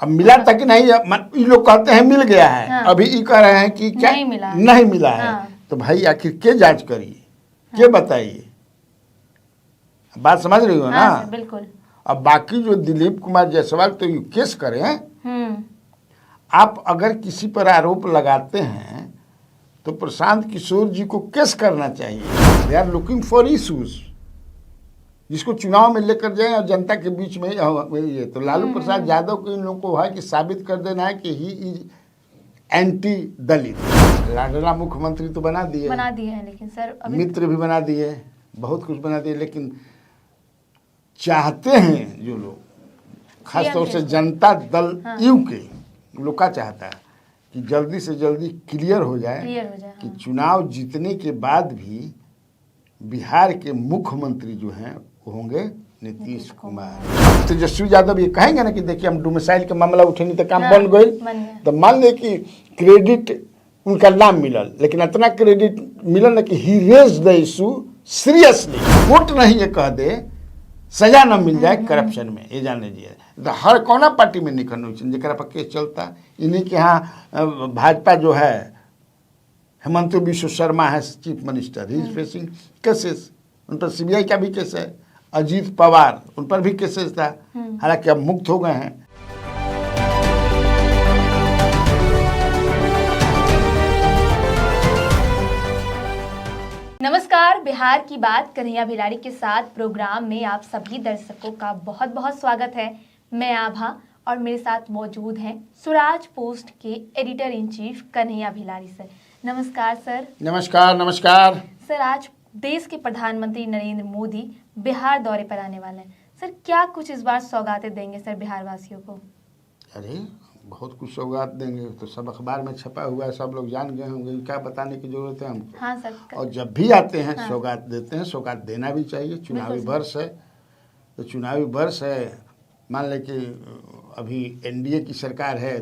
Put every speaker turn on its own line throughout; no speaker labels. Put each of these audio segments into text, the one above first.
अब मिला था कि नहीं, ये लोग कहते हैं मिल गया है।
हाँ।
अभी ये कह रहे हैं कि क्या नहीं मिला है।
हाँ।
तो भाई आखिर के जांच करिए, के बताइए, बात समझ रही हो ना।
हाँ सर, बिल्कुल।
अब बाकी जो दिलीप कुमार जायसवाल तो ये केस करें। आप अगर किसी पर आरोप लगाते हैं तो प्रशांत किशोर जी को केस करना चाहिए। They are looking for issues, जिसको चुनाव में लेकर जाएं और जनता के बीच में ये तो लालू प्रसाद यादव को इन लोगों को है कि साबित कर देना है कि ही इज एंटी दलित। लाडला मुख्यमंत्री तो बना दिए
हैं, लेकिन सर अभी
मित्र भी बना दिए, बहुत कुछ बना दिए, लेकिन चाहते हैं जो लोग, खासतौर से जनता दल यू के लोग का चाहता है कि जल्दी से जल्दी क्लियर हो जाए कि चुनाव जीतने के बाद भी बिहार के मुख्यमंत्री जो हैं वो होंगे नीतीश कुमार। तेजस्वी यादव ये कहेंगे ना कि देखिए हम डोमिसाइल का मामला उठे नहीं तो काम बन गई, तो मान ले कि क्रेडिट उनका नाम मिलल, लेकिन इतना क्रेडिट मिलल ना कि he raise the issue seriously. वोट नहीं ये कह दे, सजा न मिल जाए करप्शन में, ये जान लीजिए। तो हर कोना पार्टी में निकल जरा पर केस चलता। इन्हीं के यहाँ भाजपा जो है, हेमंत बिश्व शर्मा है chief minister, he is facing cases, उन पर सीबीआई का भी केस है। अजीत पवार, उन पर भी केसेस था, हालांकि अब मुक्त हो गए हैं।
नमस्कार, बिहार की बात कन्हैया भिलाड़ी के साथ प्रोग्राम में आप सभी दर्शकों का बहुत बहुत स्वागत है। मैं आभा और मेरे साथ मौजूद हैं स्वराज पोस्ट के editor in chief Kanhaiya Bhiladi sir. नमस्कार सर।
नमस्कार नमस्कार
सर, आज देश के प्रधानमंत्री नरेंद्र मोदी बिहार दौरे पर आने वाले हैं। सर, क्या कुछ इस बार सौगातें देंगे सर बिहार वासियों को?
अरे बहुत कुछ सौगात देंगे, तो सब अखबार में छपा हुआ है, सब लोग जान गए होंगे, क्या बताने की जरूरत है हमको।
हाँ सर।
और जब भी आते हैं सौगात देते हैं, सौगात देना भी चाहिए। चुनावी वर्ष है तो चुनावी वर्ष है, मान ले कि अभी एनडीए की सरकार है,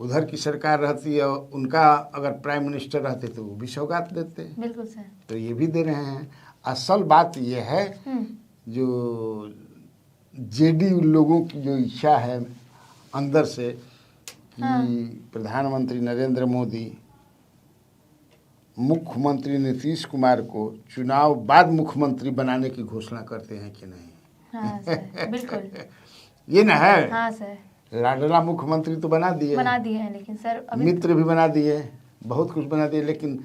उधर की सरकार रहती है, उनका अगर प्राइम मिनिस्टर रहते तो वो भी सौगात देते।
बिल्कुल सर।
तो ये भी दे रहे हैं। असल बात ये है जो जेडीयू लोगों की जो इच्छा है अंदर से कि प्रधानमंत्री नरेंद्र मोदी मुख्यमंत्री नीतीश कुमार को चुनाव बाद मुख्यमंत्री बनाने की घोषणा करते हैं कि नहीं।
हाँ सर, बिल्कुल।
ये ना है।
हाँ सर।
लाडला मुख्यमंत्री तो बना दिए
हैं, लेकिन सर अभी
मित्र भी बना दिए, बहुत कुछ बना दिए, लेकिन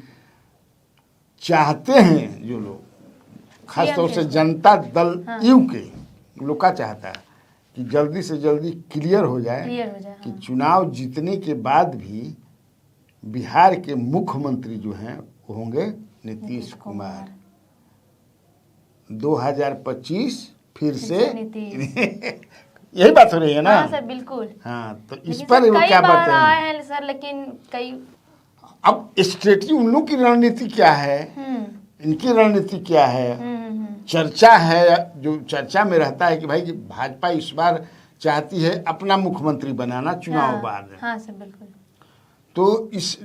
चाहते हैं जो लोग, खासतौर से जनता दल यू के लोग का चाहता है कि जल्दी से जल्दी क्लियर हो जाए कि चुनाव जीतने के बाद भी बिहार के मुख्यमंत्री जो हैं वो होंगे नीतीश कुमार। 2025 फिर से यही बात हो रही है ना।
हाँ सर, बिल्कुल।
हाँ, तो इस पर वो क्या बात
है सर, लेकिन कई
अब स्ट्रेटजी उन लोग की रणनीति क्या है, इनकी रणनीति क्या है, चर्चा है, जो चर्चा में रहता है कि भाई भाजपा इस बार चाहती है अपना मुख्यमंत्री बनाना चुनाव बाद।
हाँ सर, बिल्कुल।
तो इस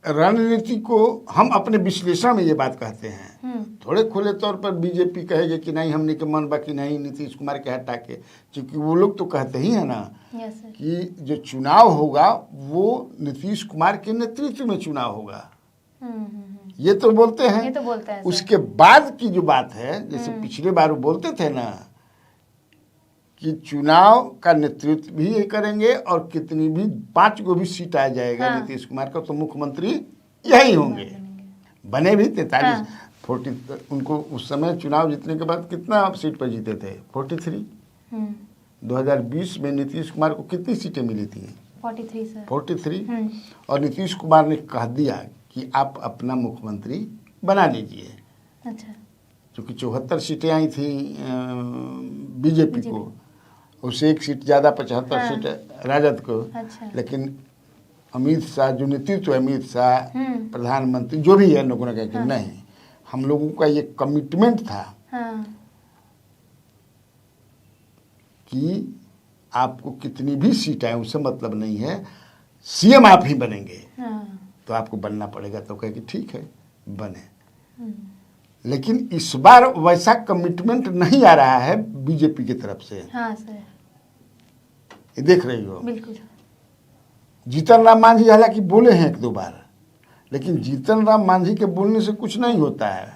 रणनीति को हम अपने विश्लेषण में ये बात कहते हैं। थोड़े खुले तौर पर बीजेपी कहेगी कि नहीं, हमने के मन बाकी नहीं नीतीश कुमार के हटा के, क्योंकि वो लोग तो कहते ही है ना कि जो चुनाव होगा वो नीतीश कुमार के नेतृत्व में चुनाव होगा। ये तो बोलते हैं। उसके बाद की जो बात है, जैसे पिछले बार वो बोलते थे ना कि चुनाव का नेतृत्व भी ये करेंगे और कितनी भी 5 को भी सीट आ जाएगा नीतीश कुमार का तो मुख्यमंत्री यही होंगे। बने भी 43-40, उनको उस समय चुनाव जीतने के बाद कितना सीट पर जीते थे? 43। 2020 में नीतीश कुमार को कितनी सीटें मिली थी? 43। और नीतीश कुमार ने कह दिया कि आप अपना मुख्यमंत्री बना लीजिए।
अच्छा।
क्योंकि 74 सीटें आई थी बीजेपी को, उससे 1 सीट ज़्यादा 75 सीट राजद को। अच्छा। लेकिन अमित शाह जो नेतृत्व है, अमित शाह प्रधानमंत्री जो भी है, लोगों ने कहा कि नहीं, हम लोगों का ये कमिटमेंट था कि आपको कितनी भी सीट आए उससे मतलब नहीं है, सीएम आप ही बनेंगे। तो आपको बनना पड़ेगा। तो कहे कि ठीक है बने। लेकिन इस बार वैसा कमिटमेंट नहीं आ रहा है बीजेपी की तरफ से।
हाँ सर।
ये देख रही हो।
बिल्कुल सर।
जीतन राम मांझी हालांकि बोले हैं 1-2 बार, लेकिन जीतन राम मांझी के बोलने से कुछ नहीं होता है।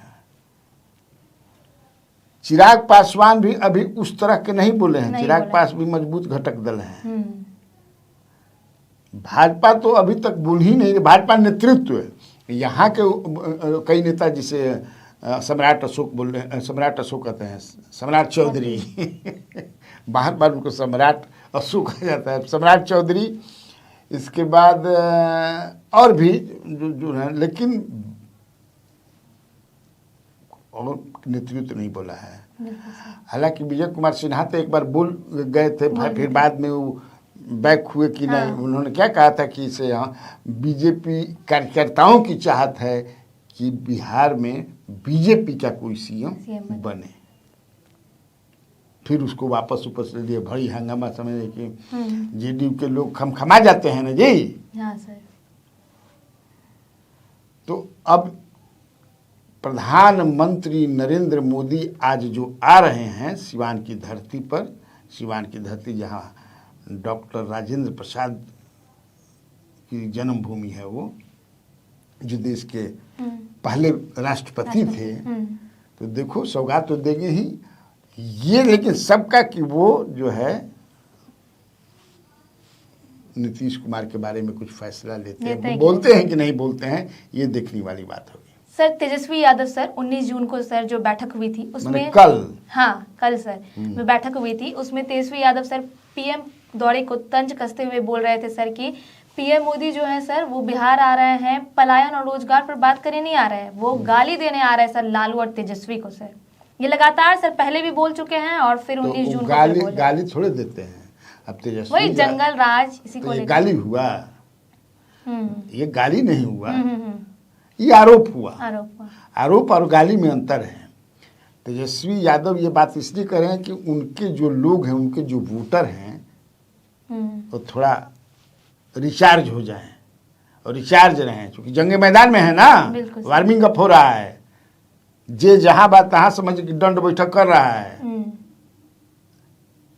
चिराग पासवान भी अभी उस तरह के नहीं बोले हैं।
नहीं
चिराग
बोले।
पास भी मजबूत घटक दल है। भाजपा तो अभी तक बोल ही नहीं, भाजपा नेतृत्व यहाँ के कई नेता जिसे सम्राट अशोक बोल रहे हैं, सम्राट अशोक कहते हैं, सम्राट चौधरी बार बार उनको सम्राट अशोक कहा जाता है, सम्राट चौधरी। इसके बाद और भी जो है, लेकिन और नेतृत्व नहीं बोला है। हालांकि विजय कुमार सिन्हा तो एक बार बोल गए थे, फिर बाद में वो बैक हुए कि नहीं। उन्होंने क्या कहा था कि इसे बीजेपी कार्यकर्ताओं की चाहत है कि बिहार में बीजेपी का कोई सीएम बने। फिर उसको वापस ले लिए, बड़ी हंगामा समझे कि जेडीयू के लोग खमखमा जाते हैं ना जी।
हाँ सर।
तो अब प्रधानमंत्री नरेंद्र मोदी आज जो आ रहे हैं सिवान की धरती पर, सिवान की धरती जहां डॉक्टर राजेंद्र प्रसाद की जन्मभूमि है, वो जो देश के पहले राष्ट्रपति थे। तो देखो सौगात तो देंगे ही ये, लेकिन सबका कि वो जो है नीतीश कुमार के बारे में कुछ फैसला लेते हैं, बोलते हैं कि नहीं बोलते हैं, ये देखने वाली बात होगी।
सर तेजस्वी यादव सर 19 जून को सर जो बैठक हुई थी उसमें
कल,
हाँ कल सर में बैठक हुई थी, उसमें तेजस्वी यादव सर पीएम दौरे को तंज कसते हुए बोल रहे थे सर कि पीएम मोदी जो है सर वो बिहार आ रहे हैं, पलायन और रोजगार पर बात करने नहीं आ रहे हैं, वो गाली देने आ रहे हैं सर लालू और तेजस्वी को। सर ये लगातार सर पहले भी बोल चुके हैं और फिर 19 जून को
गाली थोड़े देते हैं। अब तेजस्वी
वही जंगल राज इसी को
ये गाली हुआ, ये गाली नहीं हुआ, ये आरोप हुआ। आरोप और गाली में अंतर है। तेजस्वी यादव ये बात इसलिए कर रहे हैं कि उनके जो लोग हैं, उनके जो वोटर हैं, वो थोड़ा रिचार्ज हो जाएं और रिचार्ज रहें, क्योंकि जंग मैदान में है ना, वार्मिंग अप हो रहा है। जे जहां बात तहां समझ कि दंड बैठक कर रहा है।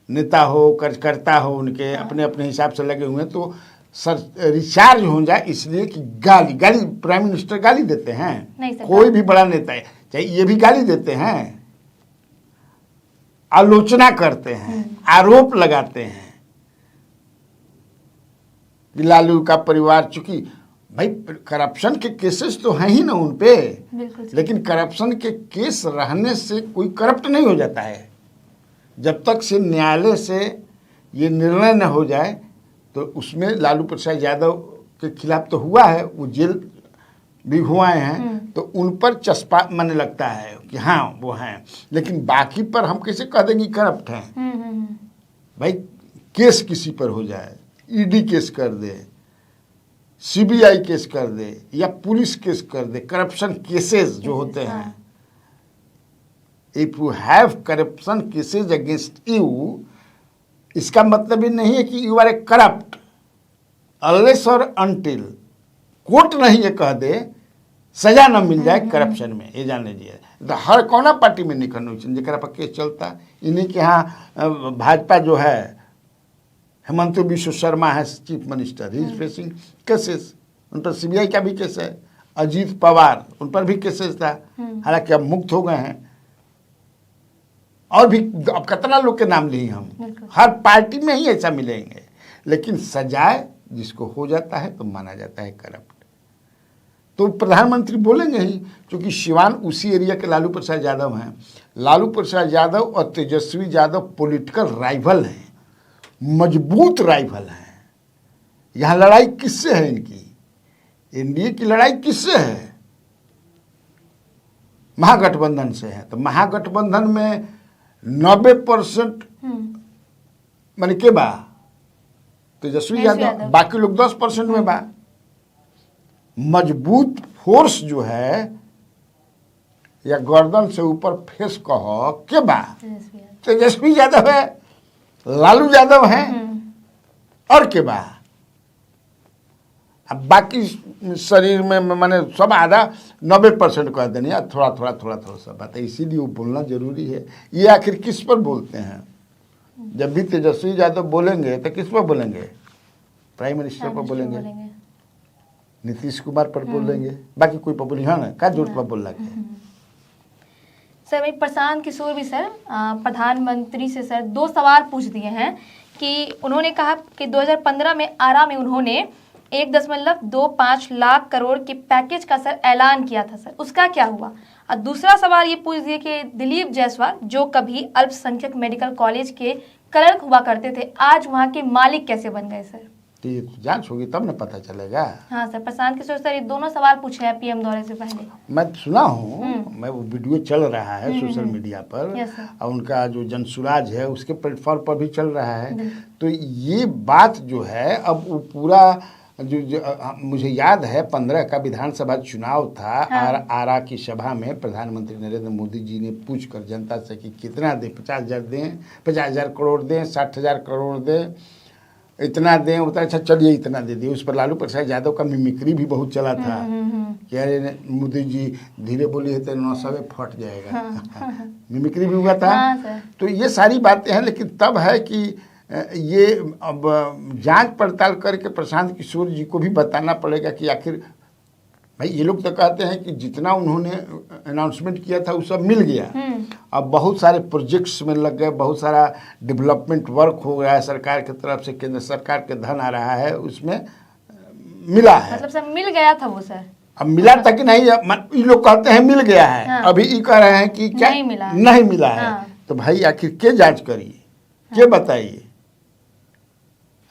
नेता हो कार्यकर्ता हो, उनके अपने अपने हिसाब से लगे हुए हैं, तो सर रिचार्ज हो जाए इसलिए कि गाली प्राइम मिनिस्टर गाली देते हैं, कोई भी बड़ा नेता है चाहे ये भी गाली देते हैं, आलोचना करते हैं, आरोप लगाते हैं। लालू का परिवार, चूंकि भाई करप्शन के केसेस तो हैं ही ना उन पे, लेकिन करप्शन के केस रहने से कोई करप्ट नहीं हो जाता है। जब तक से न्यायालय से ये निर्णय न हो जाए, तो उसमें लालू प्रसाद यादव के खिलाफ तो हुआ है, वो जेल भी हुए हैं, तो उन पर चस्पा माने लगता है कि हाँ वो हैं, लेकिन बाकी पर हम कैसे कह देंगे करप्ट हैं। भाई केस किसी पर हो जाए, ईडी केस कर दे, सीबीआई केस कर दे या पुलिस केस कर दे, करप्शन केसेस जो होते हैं, if you have corruption cases against you, इसका मतलब ये नहीं है कि you are a corrupt, unless और अनटिल कोर्ट नहीं ये कह दे, सजा न मिल जाए करप्शन में, ये जान लीजिए। तो हर कोना पार्टी में नहीं करना चाहिए जरा पर केस चलता। इन्हीं के यहाँ भाजपा जो है, हेमंत बिश्व शर्मा है chief minister, he is facing cases, उन पर सीबीआई का भी केस है। अजीत पवार, उन पर भी केसेस था, हालांकि अब मुक्त हो गए हैं। और भी अब कितना लोग के नाम लिए हम, हर पार्टी में ही ऐसा मिलेंगे, लेकिन सजाए जिसको हो जाता है तो माना जाता है करप्ट। तो प्रधानमंत्री बोलेंगे ही, क्योंकि सिवान उसी एरिया के लालू प्रसाद यादव हैं। लालू प्रसाद यादव और तेजस्वी यादव पॉलिटिकल राइवल हैं, मजबूत राइवल हैं। यहाँ लड़ाई किससे है इनकी? एनडीए की लड़ाई किससे है? महागठबंधन से है। तो महागठबंधन में 90% माने के बा तेजस्वी यादव, बाकी लोग 10% में बा। मजबूत फोर्स जो है या गर्दन से ऊपर फेस कहो के बा तेजस्वी यादव है, लालू यादव हैं और के बा। अब बाकी शरीर में माने सब आधा 90% कह देने, थोड़ा सा बात है, इसीलिए वो बोलना जरूरी है। ये आखिर किस पर बोलते हैं? जब भी तेजस्वी यादव बोलेंगे तो किस पर बोलेंगे? प्राइम मिनिस्टर पर बोलेंगे, नीतीश कुमार पर बोलेंगे, बाकी कोई पर बोली? हाँ ना, क्या जरूरत पर बोलना के?
सर वही प्रशांत किशोर भी सर प्रधानमंत्री से सर 2 सवाल पूछ दिए हैं कि उन्होंने कहा कि 2015 में आरा में उन्होंने 1.25 लाख करोड़ के पैकेज का सर ऐलान किया था सर, उसका क्या हुआ? और दूसरा सवाल ये पूछ दिए कि दिलीप जायसवाल जो कभी अल्पसंख्यक मेडिकल कॉलेज के क्लर्क हुआ करते थे, आज वहाँ के मालिक कैसे बन गए सर?
तो ये जांच होगी तब ना पता चलेगा।
हाँ सर, प्रशांत किशोर सर ये दोनों सवाल पूछे हैं पीएम दौरे से पहले।
मैं सुना हूँ, मैं वो वीडियो चल रहा है सोशल मीडिया पर,
यस सर।
और उनका जो जनसुराज है उसके प्लेटफॉर्म पर भी चल रहा है। तो ये बात जो है अब वो पूरा मुझे याद है 15 का विधानसभा चुनाव था।
हाँ।
आरा की सभा में प्रधानमंत्री नरेंद्र मोदी जी ने पूछ कर जनता से कि कितना दें, 50,000 दें, 50,000 करोड़ दें, 60,000 करोड़ दें, इतना दें उतना? अच्छा चलिए इतना दे दिए। उस पर लालू प्रसाद यादव का मिमिक्री भी बहुत चला था कि अरे मोदी जी धीरे बोली है तो नौसवे फट जाएगा। मिमिक्री भी हुआ था। तो ये सारी बातें हैं, लेकिन तब है कि ये अब जांच पड़ताल करके प्रशांत किशोर जी को भी बताना पड़ेगा कि आखिर भाई ये लोग तो कहते हैं कि जितना उन्होंने अनाउंसमेंट किया था वो सब मिल गया। अब बहुत सारे प्रोजेक्ट्स में लग गए, बहुत सारा डेवलपमेंट वर्क हो रहा है सरकार की तरफ से, केंद्र सरकार के धन आ रहा है, उसमें मिला है।
मतलब सर मिल गया था वो सर? अब
मिला था कि नहीं, ये लोग कहते हैं मिल गया है।
हाँ।
अभी ये कह रहे हैं कि क्या नहीं मिला है।
हाँ।
तो भाई आखिर के जांच करिए, के बताइए,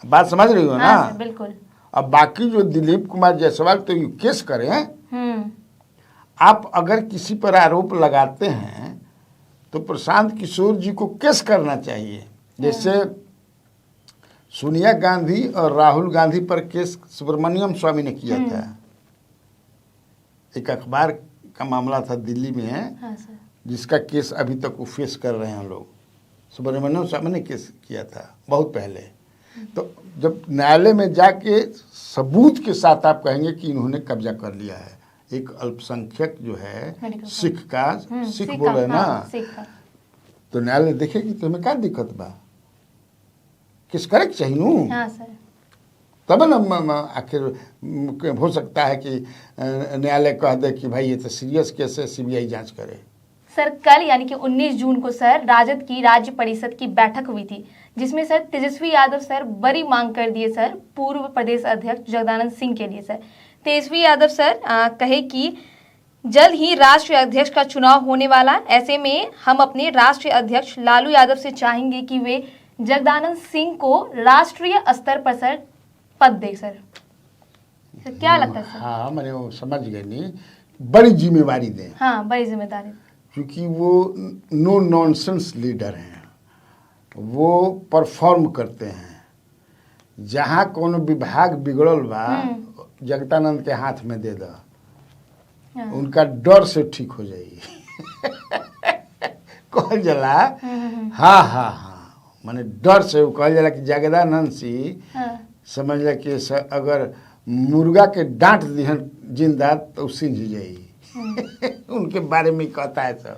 बात समझ रही हो ना?
हाँ, बिल्कुल।
अब बाकी जो दिलीप कुमार जायसवाल तो ये केस करें। आप अगर किसी पर आरोप लगाते हैं तो प्रशांत किशोर जी को केस करना चाहिए। जैसे सोनिया गांधी और राहुल गांधी पर केस सुब्रमण्यम स्वामी ने किया था। एक अखबार का मामला था दिल्ली में,
हाँ सर।
जिसका केस अभी तक वो फेस कर रहे हैं लोग। सुब्रमण्यम स्वामी ने केस किया था बहुत पहले। तो जब न्यायालय में जाके सबूत के साथ आप कहेंगे कि इन्होंने कब्जा कर लिया है, एक अल्पसंख्यक जो है सिख का, सिख बोल रहे ना, तो न्यायालय देखेगी तो हमें क्या दिक्कत बा, किस करे चाहिए नू।
हाँ सर।
तब ना आखिर हो सकता है कि न्यायालय कह दे कि भाई ये तो सीरियस केस है, सीबीआई जांच करे।
सर कल यानी कि 19 जून को सर राजद की राज्य परिषद की बैठक हुई थी, जिसमें सर तेजस्वी यादव सर बड़ी मांग कर दिए सर पूर्व प्रदेश अध्यक्ष जगदानंद सिंह के लिए। सर तेजस्वी यादव सर कहे कि जल्द ही राष्ट्रीय अध्यक्ष का चुनाव होने वाला, ऐसे में हम अपने राष्ट्रीय अध्यक्ष लालू यादव से चाहेंगे कि वे जगदानंद सिंह को राष्ट्रीय स्तर पर सर पद दे। सर क्या लगता है सर?
हाँ मैंने वो समझ गए, नहीं बड़ी जिम्मेवारी दें।
हाँ बड़ी जिम्मेदारी,
क्योंकि वो नो नॉनसेंस लीडर हैं, वो परफॉर्म करते हैं। जहाँ कोनो विभाग बिगड़ल बा जगदानंद के हाथ में दे दो, उनका डर से ठीक हो जाएगी। कहल जला हाँ हाँ हाँ, माने डर से वो कहल जला कि जगदानंद सिंह समझ ल कि अगर मुर्गा के डांट दिहन जिंदा तो सिंझ जाएगी। उनके बारे में कहता है सब,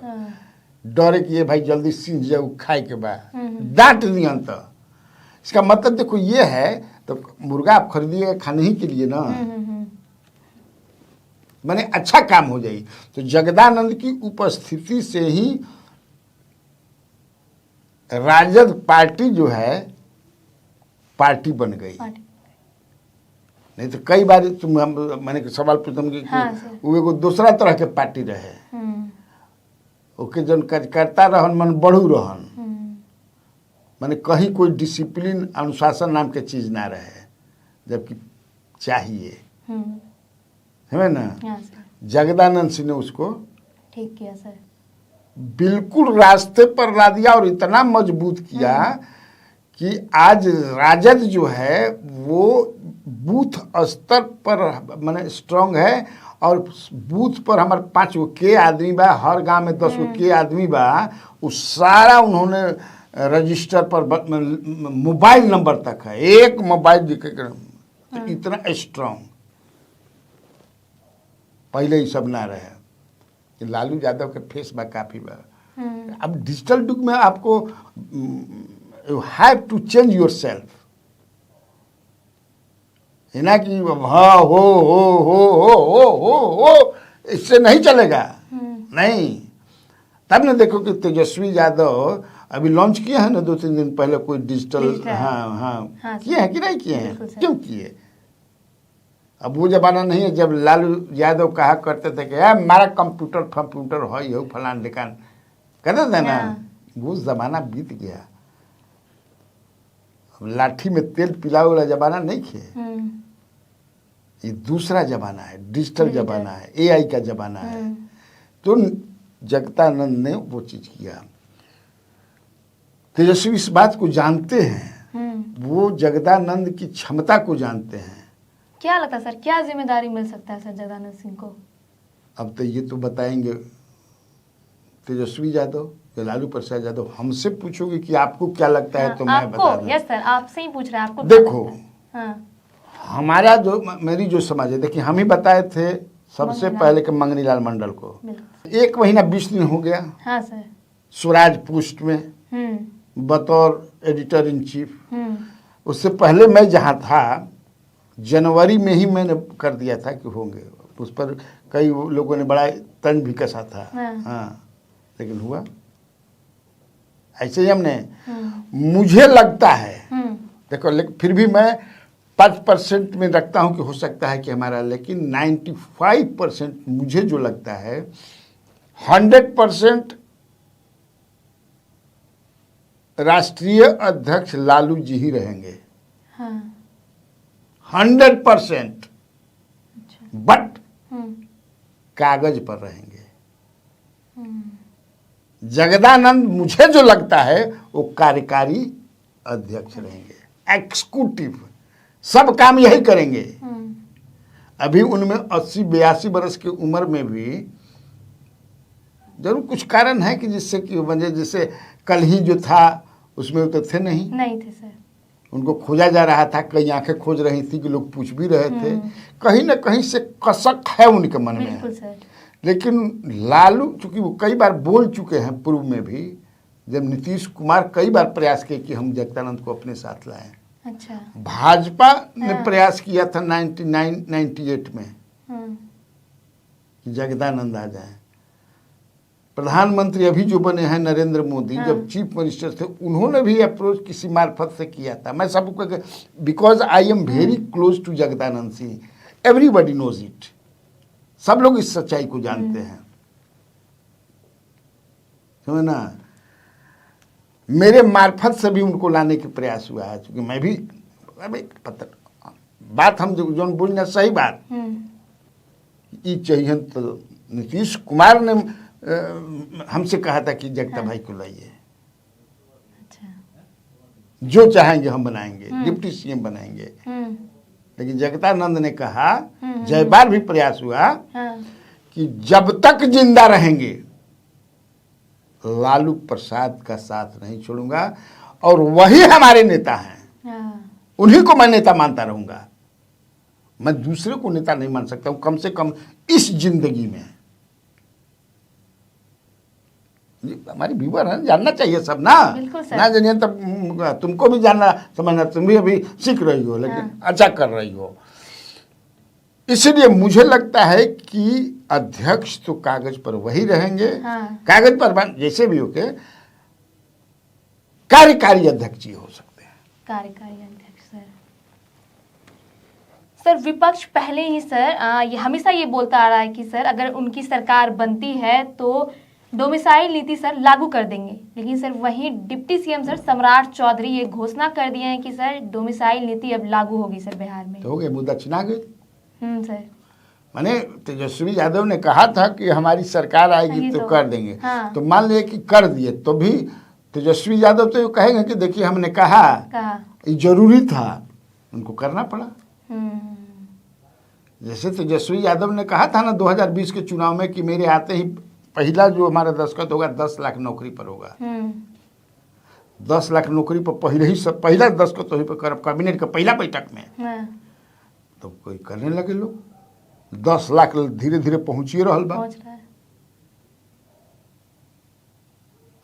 डरे कि ये भाई जल्दी सिंझ जाओ खाए के बाद डांट दिहन। तो इसका मतलब देखो ये है, तो मुर्गा आप खरीदिए खाने ही के लिए ना, माने अच्छा काम हो जाए। तो जगदानंद की उपस्थिति से ही राजद पार्टी जो है पार्टी बन गई। नहीं तो कई बार तुम मैंने सवाल पूछम कि वो एगो दूसरा तरह के पार्टी रहे, ओके जन कार्यकर्ता रहन मन बढ़ू रहन, माने कहीं कोई डिसिप्लिन अनुशासन नाम के चीज ना रहे, जबकि चाहिए है ना। जगदानंद सिंह ने उसको
ठीक किया सर,
बिल्कुल रास्ते पर ला दिया और इतना मजबूत किया कि आज राजद जो है वो बूथ स्तर पर माने स्ट्रांग है, और बूथ पर हमारे 5 गो के आदमी बा, हर गांव में 10 गो के आदमी बा, वो सारा उन्होंने रजिस्टर पर मोबाइल नंबर तक है, एक मोबाइल दिखेगा। तो इतना स्ट्रांग पहले ही सब ना रहे। लालू यादव के फेस बा काफी बा। अब डिजिटल युग में आपको you have to change your self. है ना कि हाँ हो इससे नहीं चलेगा। नहीं, तब ना देखो कि तेजस्वी यादव अभी लॉन्च किया है ना 2-3 दिन पहले कोई डिजिटल। हाँ किए हैं कि नहीं किए हैं? क्यों किए? अब वो जमाना नहीं है जब लालू यादव कहा करते थे कि हमारा कंप्यूटर हो फलान ढिकान कहते थे ना, वो जमाना बीत गया। अब लाठी में तेल पिलाओ वाला जमाना नहीं है। ये दूसरा जमाना है, डिजिटल जमाना है, AI का जमाना है। तो जगदानंद ने वो चीज किया। तेजस्वी इस बात को जानते हैं, वो जगदानंद की क्षमता को जानते हैं।
क्या लगता है सर, क्या जिम्मेदारी मिल सकता है सर जगदानंद सिंह को? अब
तो ये तो बताएंगे तेजस्वी यादव या लालू प्रसाद यादव। हमसे पूछोगे कि आपको क्या लगता है तो मैं बता दूं।
यस सर, आपसे ही पूछ रहे हैं, आपको
देखो हमारा जो मेरी जो समझ है, देखिए हम ही बताए थे सबसे पहले कि मंगनीलाल मंडल को 1 महीना 20 दिन हो गया।
हाँ सर।
स्वराज पोस्ट में बतौर एडिटर इन चीफ। उससे पहले मैं जहाँ था जनवरी में ही मैंने कर दिया था कि होंगे। उस पर कई लोगों ने बड़ा तंज भी कसा था। हाँ लेकिन हुआ ऐसे ही हमने। मुझे लगता है देखो, लेकिन फिर भी मैं 5% में रखता हूं कि हो सकता है कि हमारा, लेकिन 95% मुझे जो लगता है 100% राष्ट्रीय अध्यक्ष लालू जी ही रहेंगे। 100%। बट कागज पर रहेंगे। जगदानंद मुझे जो लगता है वो कार्यकारी अध्यक्ष रहेंगे, एक्सिक्यूटिव, सब काम यही करेंगे। अभी उनमें 80-82 वर्ष की उम्र में भी जरूर कुछ कारण है कि जिससे कि वजह, जैसे कल ही जो था उसमें तो थे नहीं
थे सर। उनको
खोजा जा रहा था, कई आंखें खोज रही थी कि लोग पूछ भी रहे थे। कहीं ना कहीं से कसक है उनके मन में।
बिल्कुल सर।
लेकिन लालू चूंकि वो कई बार बोल चुके हैं पूर्व में भी, जब नीतीश कुमार कई बार प्रयास किए कि हम जगदानंद को अपने साथ लाएं।
अच्छा।
भाजपा ने प्रयास किया था 99-98 में कि जगदानंद आ जाए। प्रधानमंत्री अभी जो बने हैं नरेंद्र मोदी, जब चीफ मिनिस्टर थे उन्होंने भी अप्रोच किसी मार्फत से किया था। मैं सबको, because I am very close to Jagdanand Singh, everybody knows it, सब लोग इस सच्चाई को जानते हैं, समझ ना। मेरे मार्फत से भी उनको लाने के प्रयास हुआ है, क्योंकि मैं भी बात हम जो बोलना सही बात ये चाहिए। तो नीतीश कुमार ने हमसे कहा था कि जगता भाई को लाइए।
अच्छा।
जो चाहेंगे हम बनाएंगे, डिप्टी CM बनाएंगे। लेकिन जगदानंद ने कहा, जय बार भी प्रयास हुआ कि जब तक जिंदा रहेंगे लालू प्रसाद का साथ नहीं छोड़ूंगा, और वही हमारे नेता हैं, उन्हीं को मैं नेता मानता रहूंगा। मैं दूसरे को नेता नहीं मान सकता हूं, कम से कम इस जिंदगी में। हमारी व्यूअर है, जानना चाहिए सब ना। ना जानिए तब तुमको भी जानना समझना, तुम भी अभी सीख रही हो, लेकिन अच्छा कर रही हो। इसलिए मुझे लगता है कि अध्यक्ष तो कागज पर वही रहेंगे। कागज पर जैसे भी होके कार्यकारी अध्यक्ष ही हो सकते हैं।
कार्यकारी अध्यक्ष सर विपक्ष पहले ही सर ये हमेशा ये बोलता आ रहा है कि सर अगर उनकी सरकार बनती है तो डोमिसाइल नीति सर लागू कर देंगे। लेकिन सर वहीं डिप्टी CM सर सम्राट चौधरी ये घोषणा कर दिए हैं कि सर डोमिसाइल नीति अब लागू होगी सर बिहार में।
तो हो गया, मुद्दा छिना गई।
सर
माने तेजस्वी यादव ने कहा था कि हमारी सरकार आएगी तो कर देंगे। तो मान लिया कि कर दिए, तो भी तेजस्वी यादव तो कहेंगे कि देखिए हमने कहा ये जरूरी था, उनको करना पड़ा। जैसे तेजस्वी यादव ने कहा था ना 2020 के चुनाव में कि मेरे आते ही पहला जो हमारा दस्तखत होगा 10 लाख नौकरी पर होगा। 10 लाख नौकरी पर पहला दस्तखत वहीं पर कर, कैबिनेट का पहला बैठक में। तो कोई करने लगे लोग, 10 लाख धीरे धीरे पहुंचिए रहल बा।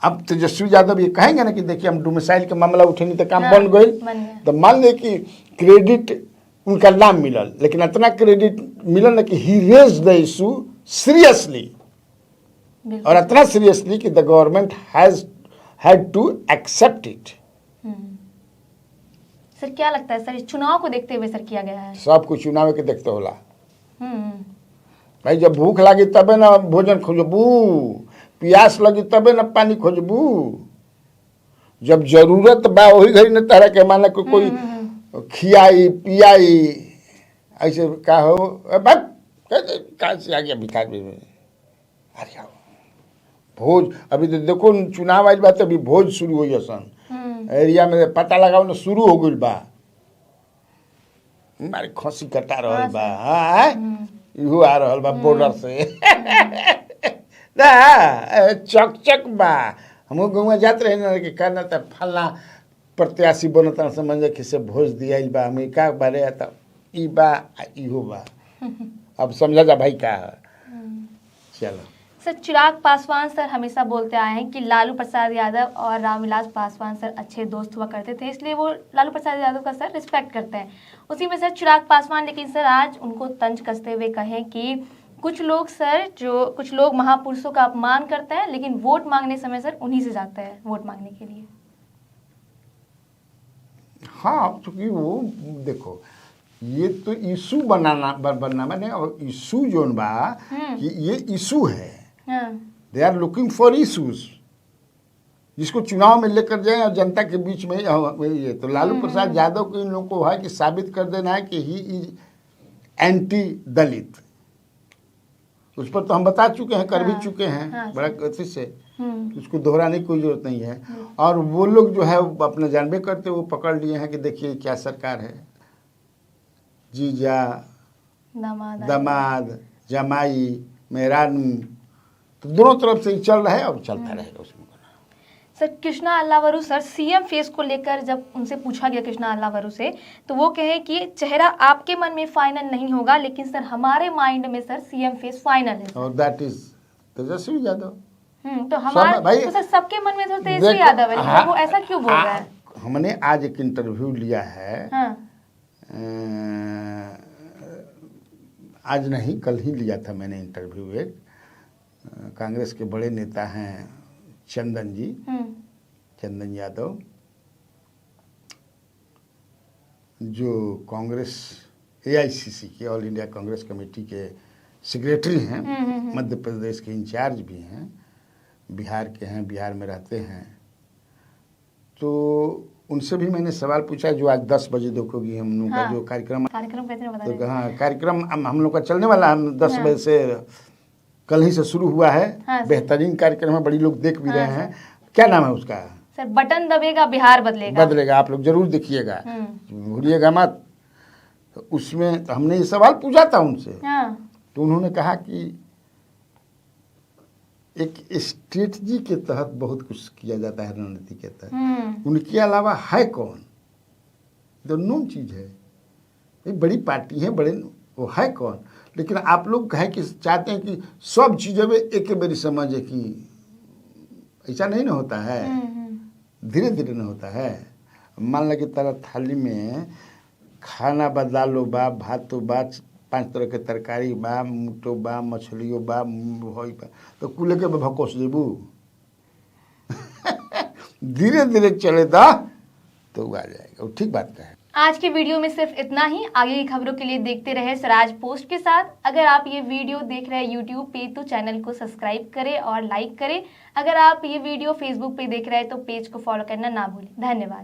अब तेजस्वी यादव ये कहेंगे ना कि देखिए हम डोमिसाइल के मामला उठेनी तो काम बन
बन
गई,
गया।
तो मान ले कि क्रेडिट उनका नाम मिलल, लेकिन इतना क्रेडिट मिलल ना कि he raise the issue seriously,
बिल्कुल।
और इतना सीरियसली कि the government had to accept it.
Sir क्या लगता है सर, इस चुनाव को देखते हुए सर किया गया है?
सब कुछ चुनाव के देखते होला
हम्म।
भाई, जब भूख लगी तबे ना भोजन खोजबू, प्यास लगी तबे ना पानी खोजबू, जब जरूरत बा वही घड़ी न तरह के माना को कोई खियाई पियाई, ऐसे का हो कहाँ से आ गया भिखार में, अरे आओ भोज। अभी तो देखो चुनाव आइल बा, अभी भोज शुरू हो सन एरिया में, पता लगाओ ना शुरू हो गई बा, हमारे खसी कटा रहा बा, हाँ इहो आ रहा बा बॉर्डर से ना चक चक बा। हम गाँव जाते रहे ना कि कहना था फलना प्रत्याशी बनता समझ कि से भोज दिया बा, हम का बारे तब ई बा इहो बा, अब समझा जा भाई का है। चलो
सर, चिराग पासवान सर हमेशा बोलते आए हैं कि लालू प्रसाद यादव और रामविलास पासवान सर अच्छे दोस्त हुआ करते थे, इसलिए वो लालू प्रसाद यादव का सर रिस्पेक्ट करते हैं। उसी में सर चिराग पासवान लेकिन सर आज उनको तंज कसते हुए कहें कि कुछ लोग महापुरुषों का अपमान करते हैं, लेकिन वोट मांगने समय सर उन्हीं से जाते हैं वोट मांगने के लिए।
हाँ, चूंकि वो देखो ये तो इशू बनना माने, और इशू जोन बा कि ये इशू है, they are looking for issues जिसको चुनाव में लेकर जाए और जनता के बीच में ये। तो लालू प्रसाद यादव को इन लोगों को है कि साबित कर देना है कि ही इज एंटी दलित। उस पर तो हम बता चुके हैं, कर भी चुके हैं बड़ा गति से, उसको दोहराने की कोई जरूरत नहीं है। और वो लोग जो है अपने जानबे करते वो पकड़ लिए हैं कि देखिए क्या सरकार है, जीजा दामाद जमाई मेहरानू, तो दोनों तरफ से ही चल रहा है और चलता रहेगा उसमें।
Sir Krishna Allavaru sir CM face को लेकर जब उनसे पूछा गया कृष्णा अल्लावरू से, तो वो कहे कि चेहरा आपके मन में फाइनल नहीं होगा, लेकिन सर हमारे माइंड में सर सीएम फेस फाइनल है।
और दैट इज तेजस्वी यादव।
तो हमारे तो सर सबके मन में तो तेजस्वी यादव है, लेकिन वो ऐसा क्यों बोल रहा है?
हमने आज एक इंटरव्यू लिया है, आज नहीं कल ही लिया था मैंने इंटरव्यू, एक कांग्रेस के बड़े नेता हैं चंदन जी, चंदन यादव, जो कांग्रेस एआईसीसी के ऑल इंडिया कांग्रेस कमेटी के सेक्रेटरी हैं, मध्य प्रदेश के इंचार्ज भी हैं, बिहार के हैं, बिहार में रहते हैं। तो उनसे भी मैंने सवाल पूछा, जो आज 10 बजे देखोगी हम लोग का जो कार्यक्रम
तो
हाँ कार्यक्रम हम लोग का चलने वाला, हम 10 बजे से कल ही से शुरू हुआ है। बेहतरीन कार्यक्रम है, बड़ी लोग देख भी रहे हैं। क्या नाम है उसका?
सर बटन दबेगा बिहार बदलेगा।
आप लोग जरूर देखिएगा, भूलिएगा मत। तो उसमें तो हमने ये सवाल पूछा था उनसे, तो उन्होंने कहा कि एक स्ट्रेटजी के तहत बहुत कुछ किया जाता है, रणनीति के तहत, उनके अलावा है कौन? तो नोन चीज है, एक बड़ी पार्टी है, बड़े वो है कौन? लेकिन आप लोग है कि चाहते हैं कि सब चीज़ें एक बारी समझे, कि ऐसा नहीं ना होता है, धीरे धीरे ना होता है। मान लो कि तारा थाली में खाना बा, दालो बा, भातो बा, 5 तरह के तरकारी बा, मुटो बा, मछलियो बा, भई बा, तो कुल के भकोस देबू धीरे धीरे चले दा तो आ जाएगा। वो ठीक बात है।
आज के वीडियो में सिर्फ इतना ही। आगे की खबरों के लिए देखते रहे स्वराज पोस्ट के साथ। अगर आप ये वीडियो देख रहे हैं यूट्यूब पे तो चैनल को सब्सक्राइब करें और लाइक करें। अगर आप ये वीडियो फेसबुक पे देख रहे हैं तो पेज को फॉलो करना ना भूलें। धन्यवाद।